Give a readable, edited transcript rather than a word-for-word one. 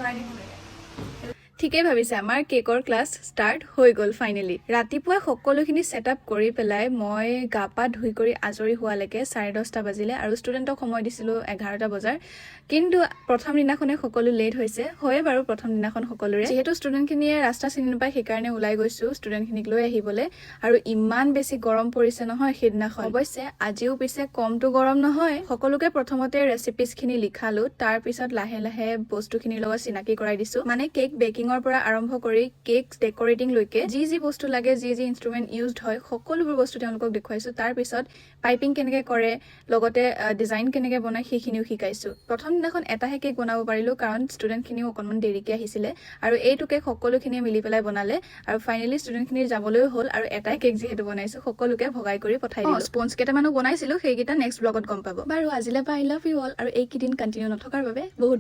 ভৰাই দিব লাগে ঠিকেই ভাবিছে আমাৰ কেকৰ ক্লাছ ষ্টাৰ্ট হৈ গ'ল ফাইনেলি ৰাতিপুৱা সকলোখিনি সেটআপ কৰি পেলাই মই গা পা ধুই কৰি আজৰি হোৱালৈকে 10:30 বাজিলে আৰু ষ্টুডেণ্টক সময় দিছিলোঁ 11টা বজাৰ কিন্তু প্ৰথম দিনাখনে সকলো লেট হৈছে হয় বাৰু প্ৰথম দিনাখন সকলোৰে যেহেতু ষ্টুডেণ্টখিনিয়ে ৰাস্তা চিনি নাপায় সেইকাৰণে ওলাই গৈছোঁ ষ্টুডেণ্টখিনিক লৈ আহিবলৈ আৰু ইমান বেছি গৰম পৰিছে নহয় সেইদিনাখন অৱশ্যে আজিও পিছে কমটো গৰম নহয় সকলোকে প্ৰথমতে ৰেচিপিজখিনি লিখালোঁ তাৰ পিছত লাহে লাহে বস্তুখিনিৰ লগত চিনাকি কৰাই দিছোঁ মানে কেক বেকিং পৰা আৰম্ভ কৰি কেক ডেকৰেটিং লৈকে যি বস্তু লাগে যি ইনষ্ট্ৰুমেন্ট ইউজড হয় সকলোবোৰ বস্তু তেওঁলোকক দেখুৱাইছো তাৰ পিছত পাইপিং কেনেকে কৰে লগতে ডিজাইন কেনেকে বনায় সেইখিনিও শিকাইছো প্ৰথম দিনাখন এটাহে কেক বনাব পাৰিলো কাৰণ ষ্টুডেণ্টখিনিও অকণমান দেৰিকে আহিছিলে আৰু এইটো কেক সকলোখিনিয়ে মিলি পেলাই বনালে আৰু ফাইনেলি ষ্টুডেণ্টখিনিৰ যাবলৈও হ'ল আৰু এটাই কেক যিহেতু বনাইছো সকলোকে ভগাই কৰি পঠাই দিলো স্পঞ্জ কেইটামানো বনাইছিলো সেইকেইটা নেক্সট ব্লগত গম পাব বাৰু আজিলৈ পৰা আই লাভ ইউ অল আৰু এইকেইদিন কণ্টিনিউ নথকাৰ বাবে বহুত